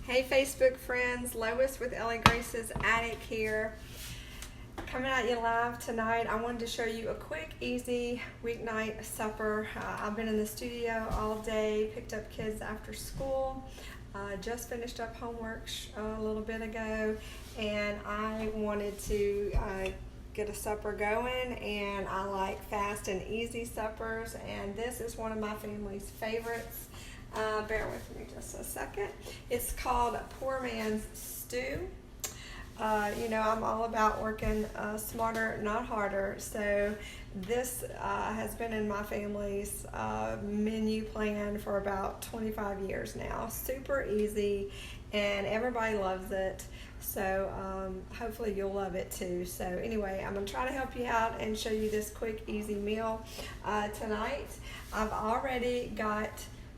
Hey Facebook friends, Lois with Ellie Grace's Attic here. Coming at you live tonight. I wanted to show you a quick, easy weeknight supper. I've been in the studio all day, picked up kids after school, just finished up homework a little bit ago, and I wanted to get a supper going, and I like fast and easy suppers, and this is one of my family's favorites. Bear with me just a second. It's called Poor Man's Stew. I'm all about working smarter, not harder. So this has been in my family's menu plan for about 25 years now. Super easy, and everybody loves it. So hopefully you'll love it too. So anyway, I'm going to try to help you out and show you this quick, easy meal tonight. I've already got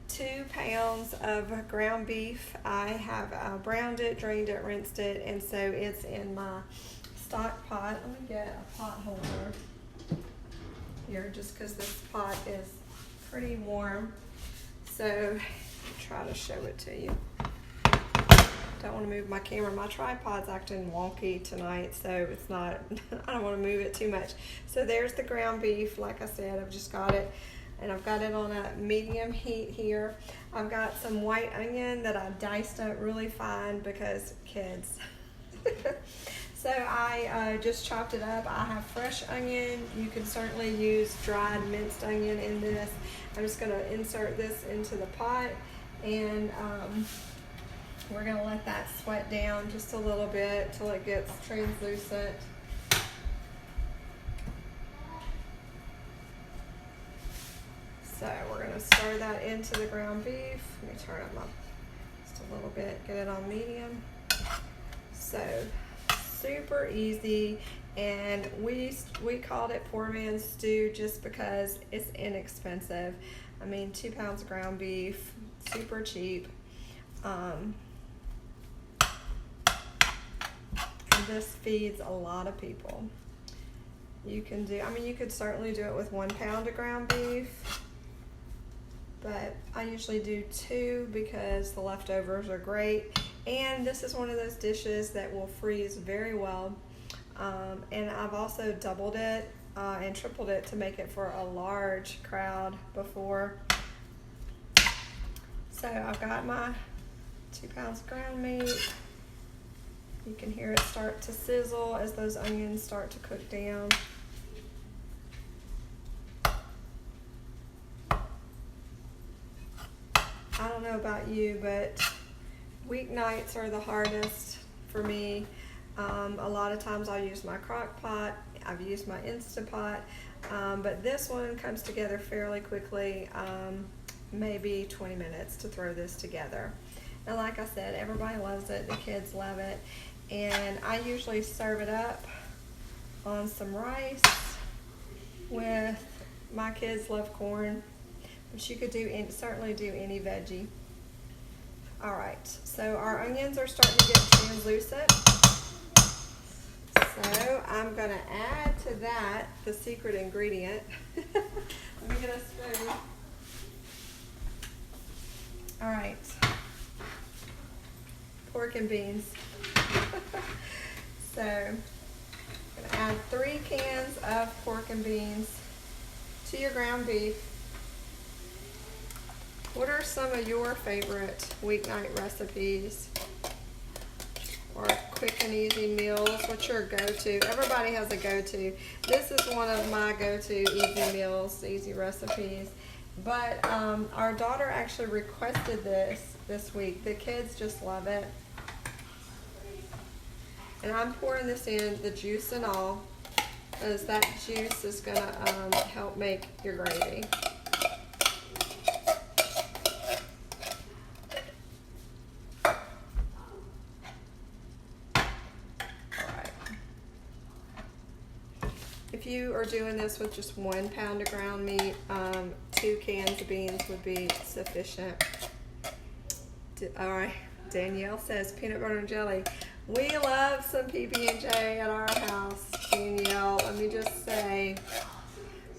2 pounds of ground beef. I have browned it, drained it, rinsed it, and so it's in my stock pot. Let me get a pot holder here just because this pot is pretty warm. So I'll try to show it to you. Don't want to move my camera. My tripod's acting wonky tonight, so it's not, I don't want to move it too much. So there's the ground beef. Like I said, I've just got it. And I've got it on a medium heat here. I've got some white onion that I diced up really fine because kids. So I just chopped it up. I have fresh onion. You can certainly use dried minced onion in this. I'm just gonna insert this into the pot, and we're gonna let that sweat down just a little bit till it gets translucent. So we're going to stir that into the ground beef. Let me turn it up just a little bit, get it on medium. So super easy, and we called it Poor Man's Stew just because it's inexpensive. I mean, 2 pounds of ground beef, super cheap. And this feeds a lot of people. You could certainly do it with 1 pound of ground beef, but I usually do 2 because the leftovers are great, and this is one of those dishes that will freeze very well. And I've also doubled it and tripled it to make it for a large crowd before. So I've got my 2 pounds of ground meat. You can hear it start to sizzle as those onions start to cook down. I don't know about you, but weeknights are the hardest for me. A lot of times I'll use my crock pot. I've used my Instapot, but this one comes together fairly quickly, maybe 20 minutes to throw this together. And like I said, everybody loves it. The kids love it. And I usually serve it up on some rice with, my kids love corn, but you could certainly do any veggie. All right, so our onions are starting to get translucent. So I'm gonna add to that the secret ingredient. Let me get a spoon. All right, pork and beans. So I'm gonna add 3 cans of pork and beans to your ground beef. What are some of your favorite weeknight recipes or quick and easy meals? What's your go-to? Everybody has a go-to. This is one of my go-to easy meals, easy recipes. But our daughter actually requested this week. The kids just love it. And I'm pouring this in, the juice and all, because that juice is gonna help make your gravy. If you are doing this with just 1 pound of ground meat, 2 cans of beans would be sufficient. All right, Danielle says peanut butter and jelly. We love some PB&J at our house, Danielle. Let me just say,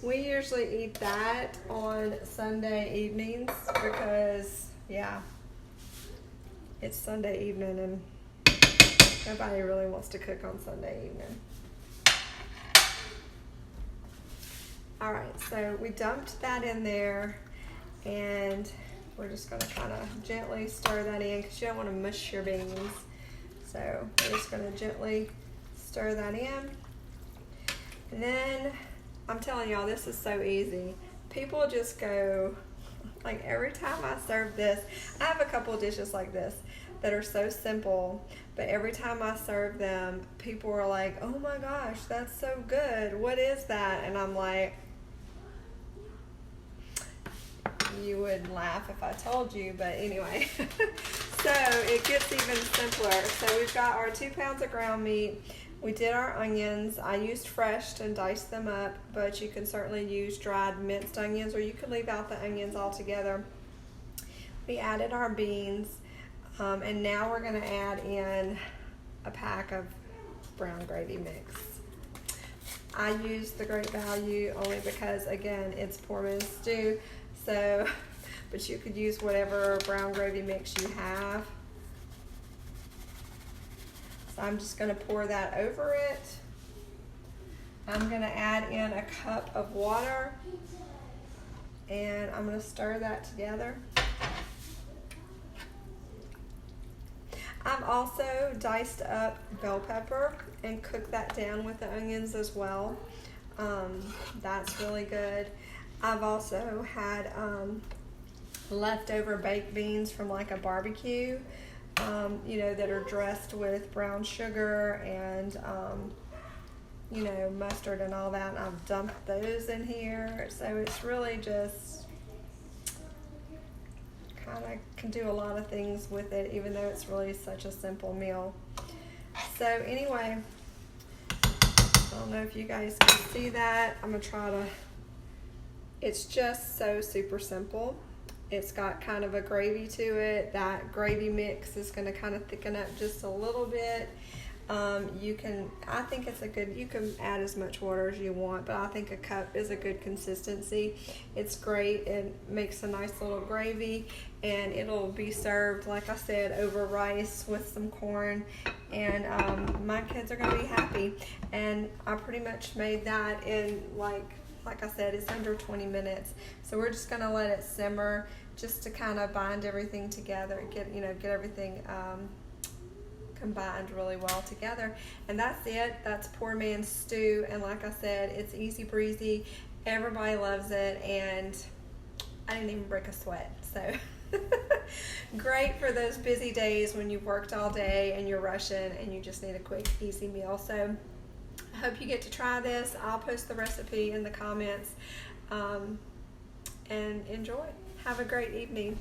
we usually eat that on Sunday evenings because, yeah, it's Sunday evening and nobody really wants to cook on Sunday evening. All right, so we dumped that in there, and we're just gonna kind of gently stir that in because you don't want to mush your beans. So we're just gonna gently stir that in. And then, I'm telling y'all, this is so easy. People just go, like every time I serve this, I have a couple of dishes like this that are so simple, but every time I serve them, people are like, oh my gosh, that's so good. What is that? And I'm like, you would laugh if I told you, but anyway. So it gets even simpler. So we've got our 2 pounds of ground meat. We did our onions. I used fresh and diced them up, but you can certainly use dried minced onions, or you can leave out the onions altogether. We added our beans, and now we're gonna add in a pack of brown gravy mix. I use the Great Value only because, again, it's poor man's stew. So, but you could use whatever brown gravy mix you have. So I'm just going to pour that over it. I'm going to add in a cup of water, and I'm going to stir that together. I've also diced up bell pepper and cooked that down with the onions as well. That's really good. I've also had leftover baked beans from like a barbecue, you know, that are dressed with brown sugar and, you know, mustard and all that. And I've dumped those in here. So it's really just kind of can do a lot of things with it, even though it's really such a simple meal. So anyway, I don't know if you guys can see that. I'm going to try to... It's just so super simple. It's got kind of a gravy to it. That gravy mix is going to kind of thicken up just a little bit. I think it's a good, you can add as much water as you want, but I think a cup is a good consistency. It's great. It makes a nice little gravy, and it'll be served, like I said, over rice with some corn, and my kids are going to be happy. And I pretty much made that in like I said, it's under 20 minutes. So we're just gonna let it simmer just to kind of bind everything together and get everything combined really well together. And that's it. That's poor man's stew. And like I said, it's easy breezy. Everybody loves it, and I didn't even break a sweat. So great for those busy days when you've worked all day and you're rushing and you just need a quick, easy meal. So I hope you get to try this. I'll post the recipe in the comments, and enjoy. Have a great evening.